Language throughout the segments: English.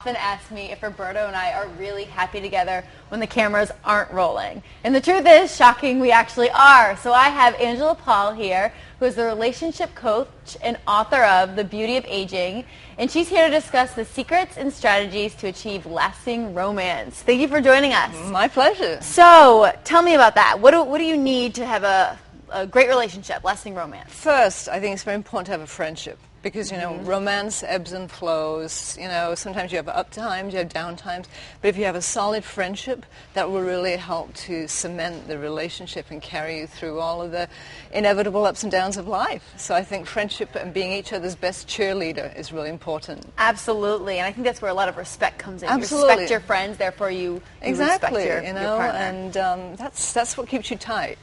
Often ask me if Roberto and I are really happy together when the cameras aren't rolling. And the truth is, shocking, we actually are. So I have Angela Paul here, who is the relationship coach and author of The Beauty of Aging. And she's here to discuss the secrets and strategies to achieve lasting romance. Thank you for joining us. My pleasure. So tell me about that. What do you need to have a great relationship, lasting romance? First, I think it's very important to have a friendship. Because, romance ebbs and flows. Sometimes you have up times, you have down times. But if you have a solid friendship, that will really help to cement the relationship and carry you through all of the inevitable ups and downs of life. So I think friendship and being each other's best cheerleader is really important. Absolutely. And I think that's where a lot of respect comes in. Absolutely. You respect your friends, therefore you respect your partner. And that's what keeps you tight.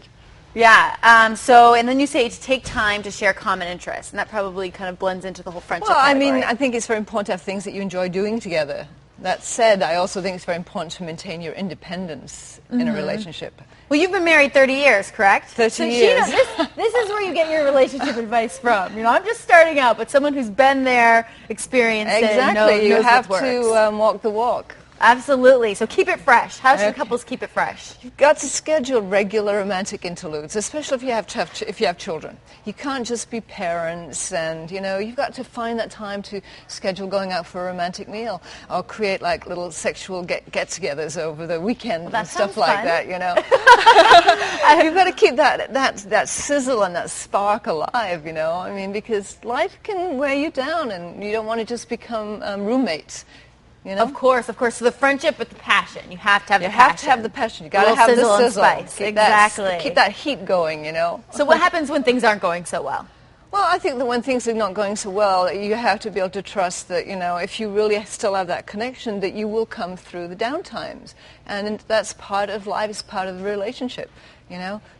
Yeah. And then you say to take time to share common interests, and that probably kind of blends into the whole friendship category. I think it's very important to have things that you enjoy doing together. That said, I also think it's very important to maintain your independence in a relationship. Well, you've been married 30 years, correct? 30 years. This is where you get your relationship advice from. I'm just starting out, but someone who's been there, experienced it, knows you have what works. to walk the walk. Absolutely. So keep it fresh. How should couples keep it fresh? You've got to schedule regular romantic interludes, especially if you have children. You can't just be parents, and you've got to find that time to schedule going out for a romantic meal or create like little sexual get-togethers over the weekend and stuff like that. You've got to keep that sizzle and that spark alive. Because life can wear you down, and you don't want to just become roommates. Of course. So the friendship with the passion. You have to have the passion. You have to have the passion. You got to have the sizzle. Spice. Exactly. Keep that heat going, So what happens when things aren't going so well? Well, I think that when things are not going so well, you have to be able to trust that, if you really still have that connection, that you will come through the down times. And that's part of life, it's part of the relationship,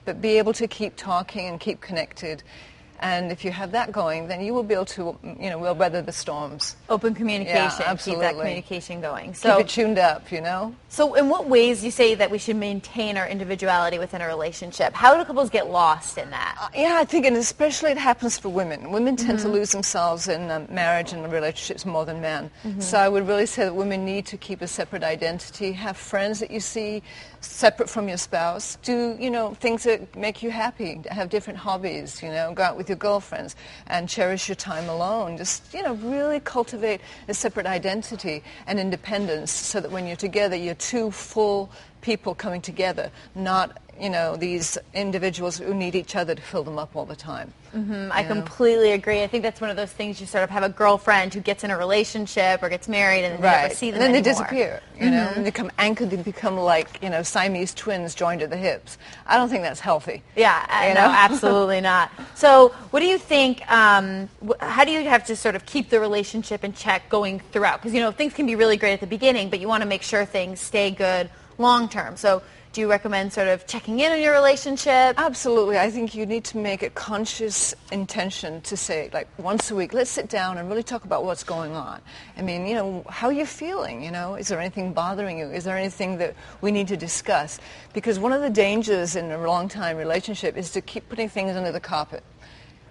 But be able to keep talking and keep connected. And if you have that going, then you will be able to, we'll weather the storms. Open communication. Yeah, absolutely. Keep that communication going. So keep it tuned up, So in what ways you say that we should maintain our individuality within a relationship? How do couples get lost in that? I think, and especially it happens for women. Women tend to lose themselves in marriage and relationships more than men. So I would really say that women need to keep a separate identity, have friends that you see separate from your spouse, do, things that make you happy, have different hobbies, go out with your girlfriends and cherish your time alone. Just, really cultivate a separate identity and independence so that when you're together, you're two full people coming together, not these individuals who need each other to fill them up all the time. I completely agree. I think that's one of those things you sort of have a girlfriend who gets in a relationship or gets married and then you never see them and then anymore. They disappear, and they become anchored, they become like, Siamese twins joined at the hips. I don't think that's healthy. Yeah, no, absolutely not. So what do you think, how do you have to sort of keep the relationship in check going throughout? Because, things can be really great at the beginning, but you want to make sure things stay good long term. So do you recommend sort of checking in on your relationship? Absolutely. I think you need to make a conscious intention to say, like, once a week, let's sit down and really talk about what's going on. I mean, how you're feeling, is there anything bothering you? Is there anything that we need to discuss? Because one of the dangers in a long-time relationship is to keep putting things under the carpet.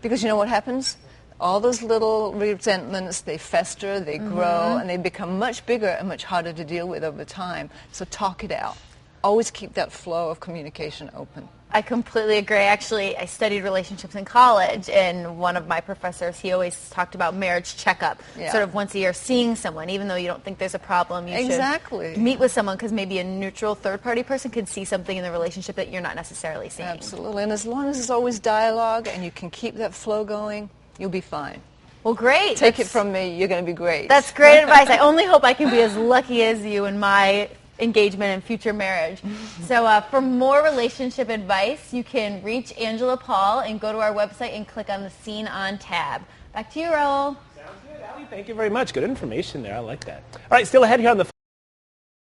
Because you know what happens? All those little resentments, they fester, they grow, and they become much bigger and much harder to deal with over time. So talk it out. Always keep that flow of communication open. I completely agree. Actually, I studied relationships in college, and one of my professors, he always talked about marriage checkup, sort of once a year, seeing someone, even though you don't think there's a problem, you should meet with someone, because maybe a neutral third-party person could see something in the relationship that you're not necessarily seeing. Absolutely, and as long as there's always dialogue and you can keep that flow going, you'll be fine. Well, great. Take it from me, you're going to be great. That's great advice. I only hope I can be as lucky as you in my engagement and future marriage. So for more relationship advice, you can reach Angela Paul and go to our website and click on the Scene On tab. Back to you, Raul. Sounds good, Ali. Thank you very much. Good information there. I like that. All right, still ahead here on the